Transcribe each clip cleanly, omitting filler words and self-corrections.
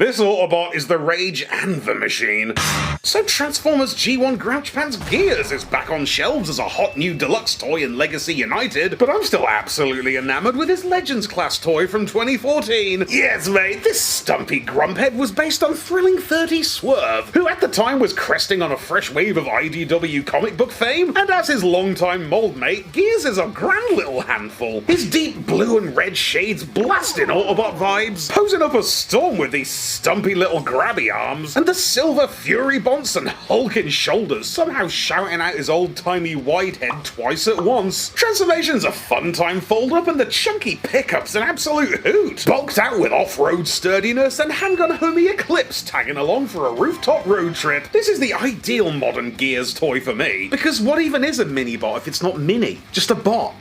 This Autobot is the rage and the machine. So Transformers G1 Grouch Pants Gears is back on shelves as a hot new deluxe toy in Legacy United, but I'm still absolutely enamored with his Legends class toy from 2014. Yes mate, this stumpy grumphead was based on thrilling 30 Swerve, who at the time was cresting on a fresh wave of IDW comic book fame, and as his longtime mold mate, Gears is a grand little handful. His deep blue and red shades blasting Autobot vibes, posing up a storm with these stumpy little grabby arms, and the silver fury bonts and hulking shoulders somehow shouting out his old-timey wide head twice at once. Transformation's a fun time fold-up, and the chunky pickup's an absolute hoot. Bulked out with off-road sturdiness and handgun homie Eclipse tagging along for a rooftop road trip. This is the ideal modern Gears toy for me, because what even is a mini-bot if it's not mini? Just a bot.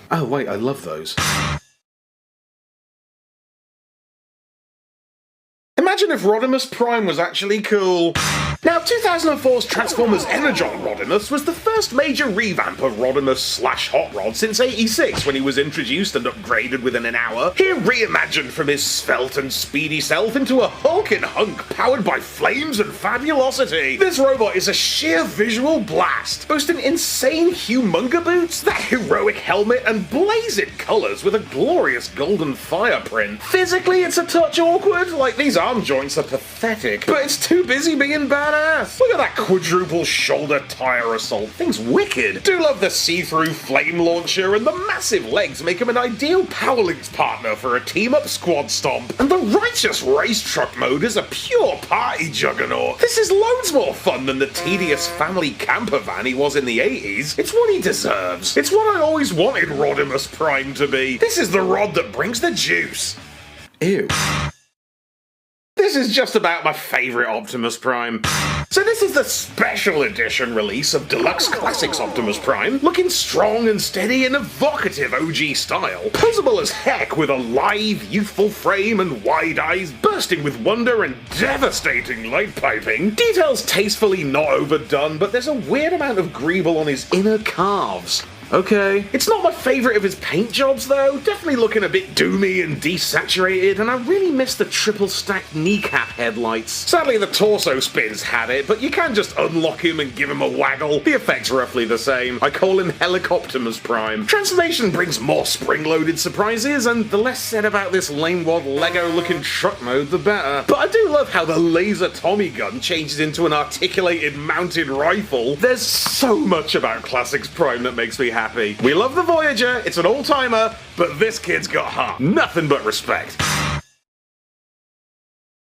Oh wait, I love those. Imagine if Rodimus Prime was actually cool. Now, 2004's Transformers Energon Rodimus was the first major revamp of Rodimus / Hot Rod since '86, when he was introduced and upgraded within an hour. Here reimagined from his svelte and speedy self into a hulking hunk powered by flames and fabulosity. This robot is a sheer visual blast, boasting insane humunga boots, that heroic helmet, and blazing colours with a glorious golden fire print. Physically, it's a touch awkward, like these arm joints are pathetic, but it's too busy being badass. Look at that quadruple shoulder tire assault, thing's wicked. Do love the see-through flame launcher, and the massive legs make him an ideal Powerlinks partner for a team-up squad stomp. And the righteous race truck mode is a pure party juggernaut. This is loads more fun than the tedious family camper van he was in the 80s. It's what he deserves. It's what I always wanted Rodimus Prime to be. This is the rod that brings the juice. Ew. This is just about my favourite Optimus Prime. So this is the special edition release of Deluxe Classics Optimus Prime, looking strong and steady in evocative OG style. Posable as heck with a lithe, youthful frame and wide eyes bursting with wonder and devastating light piping. Details tastefully not overdone, but there's a weird amount of greeble on his inner calves. Okay. It's not my favourite of his paint jobs though, definitely looking a bit doomy and desaturated, and I really miss the triple stacked kneecap headlights. Sadly the torso spins had it, but you can just unlock him and give him a waggle. The effect's roughly the same. I call him Helicoptimus Prime. Transformation brings more spring-loaded surprises, and the less said about this lame-wad Lego-looking truck mode, the better. But I do love how the laser Tommy gun changes into an articulated mounted rifle. There's so much about Classics Prime that makes me happy. We love the Voyager, it's an all-timer, but this kid's got heart. Nothing but respect.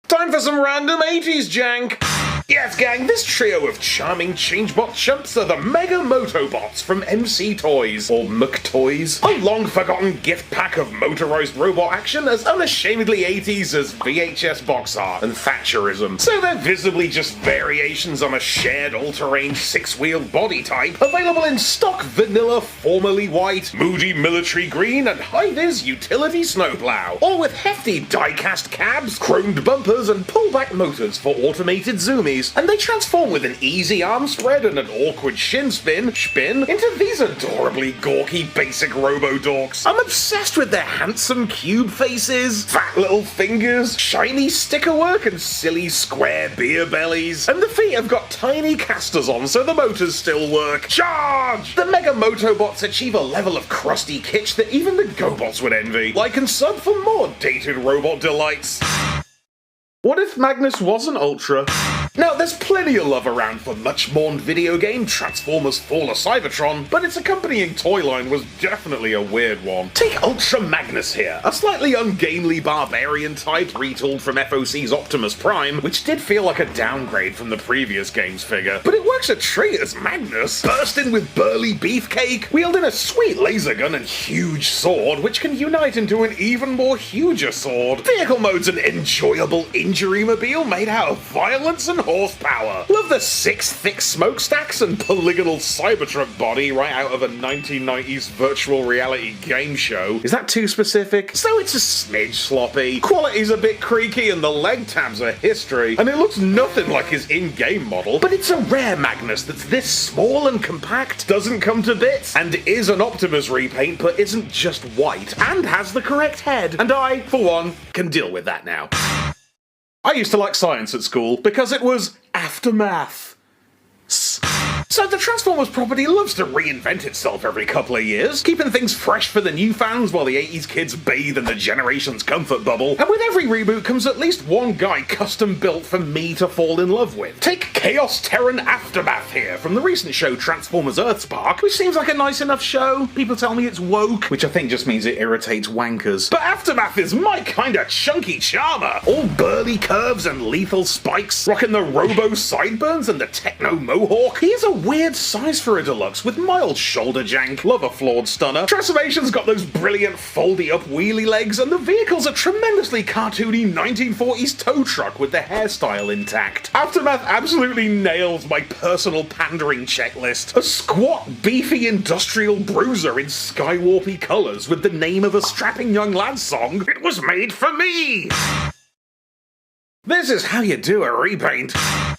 Time for some random 80s jank! Yes gang, this trio of charming Changebot chumps are the Mega Moto-Bots from MC Toys, or McToys. A long-forgotten gift pack of motorized robot action as unashamedly 80s as VHS box art and Thatcherism. So they're visibly just variations on a shared all-terrain 6-wheeled body type, available in stock vanilla formerly white, moody military green, and high-vis utility snowplow, all with hefty die-cast cabs, chromed bumpers, and pullback motors for automated zoomies. And they transform with an easy arm spread and an awkward shin spin into these adorably gawky basic robo-dorks. I'm obsessed with their handsome cube faces, fat little fingers, shiny sticker work, and silly square beer bellies. And the feet have got tiny casters on so the motors still work. Charge! The Mega Moto-Bots achieve a level of crusty kitsch that even the GoBots would envy. Like and sub for more dated robot delights. What if Magnus wasn't Ultra? Now, there's plenty of love around for much-mourned video game Transformers Fall of Cybertron, but its accompanying toy line was definitely a weird one. Take Ultra Magnus here, a slightly ungainly barbarian type retooled from FOC's Optimus Prime, which did feel like a downgrade from the previous game's figure, but it works a treat as Magnus, bursting with burly beefcake, wielding a sweet laser gun and huge sword, which can unite into an even more huger sword. Vehicle mode's an enjoyable injury-mobile made out of violence and horsepower. Love the 6 thick smokestacks and polygonal Cybertruck body right out of a 1990s virtual reality game show. Is that too specific? So it's a smidge sloppy, quality's a bit creaky, and the leg tabs are history, and it looks nothing like his in-game model, but it's a rare Magnus that's this small and compact, doesn't come to bits, and is an Optimus repaint but isn't just white, and has the correct head, and I, for one, can deal with that now. I used to like science at school because it was aftermath. So the Transformers property loves to reinvent itself every couple of years, keeping things fresh for the new fans while the 80s kids bathe in the generation's comfort bubble. And with every reboot comes at least one guy custom built for me to fall in love with. Take Chaos Terran Aftermath here from the recent show Transformers Earthspark, which seems like a nice enough show. People tell me it's woke, which I think just means it irritates wankers. But Aftermath is my kinda chunky charmer. All burly curves and lethal spikes, rocking the robo sideburns and the techno mohawk. He's a weird size for a deluxe with mild shoulder jank. Love a flawed stunner. Transformation's got those brilliant foldy up wheelie legs, and the vehicle's a tremendously cartoony 1940s tow truck with the hairstyle intact. Aftermath absolutely nails my personal pandering checklist. A squat, beefy industrial bruiser in skywarpy colours with the name of a strapping young lad's song. It was made for me! This is how you do a repaint.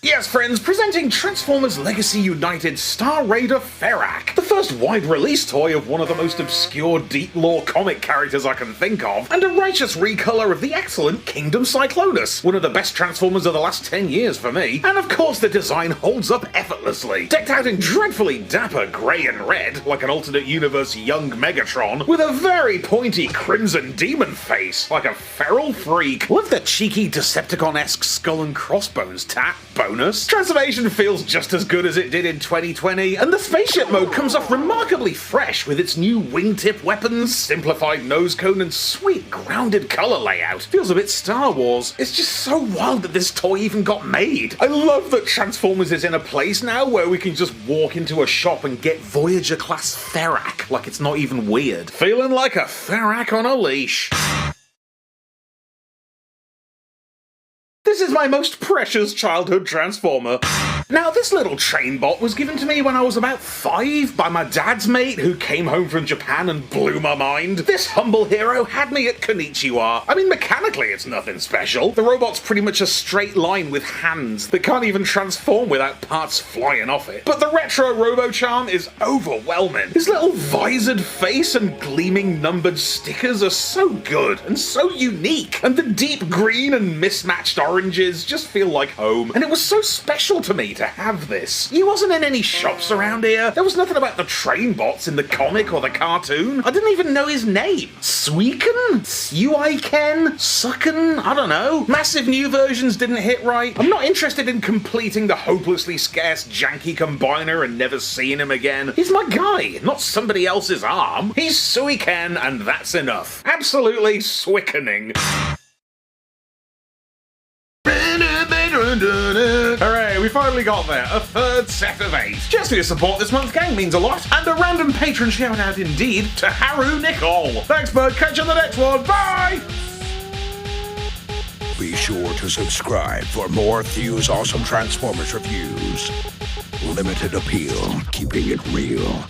Yes, friends, presenting Transformers Legacy United Star Raider Ferak, the first wide-release toy of one of the most obscure deep-lore comic characters I can think of, and a righteous recolor of the excellent Kingdom Cyclonus, one of the best Transformers of the last 10 years for me, and of course the design holds up effortlessly. Decked out in dreadfully dapper grey and red, like an alternate universe young Megatron, with a very pointy crimson demon face, like a feral freak. Love the cheeky Decepticon-esque skull and crossbones tat bonus. Transformation feels just as good as it did in 2020, and the spaceship mode comes off remarkably fresh with its new wingtip weapons, simplified nose cone, and sweet grounded colour layout. Feels a bit Star Wars. It's just so wild that this toy even got made. I love that Transformers is in a place now where we can just walk into a shop and get Voyager class Ferak, like it's not even weird. Feeling like a Ferak on a leash. This is my most precious childhood Transformer. Now, this little Trainbot was given to me when I was about 5 by my dad's mate who came home from Japan and blew my mind. This humble hero had me at Konnichiwa. I mean, mechanically it's nothing special. The robot's pretty much a straight line with hands that can't even transform without parts flying off it. But the retro robo-charm is overwhelming. His little visored face and gleaming numbered stickers are so good and so unique. And the deep green and mismatched oranges just feel like home. And it was so special to me to have this. He wasn't in any shops around here. There was nothing about the Trainbots in the comic or the cartoon. I didn't even know his name. Suiken? Suiken? I don't know. Massive new versions didn't hit right. I'm not interested in completing the hopelessly scarce janky combiner and never seeing him again. He's my guy, not somebody else's arm. He's Suiken, and that's enough. Absolutely Suikening. Hooray, we finally got there. A third set of 8. Just for your support this month, gang, means a lot. And a random patron shout out indeed to Haru Nicole. Thanks, bud. Catch you on the next one. Bye! Be sure to subscribe for more Theo's awesome Transformers reviews. Limited appeal, keeping it real.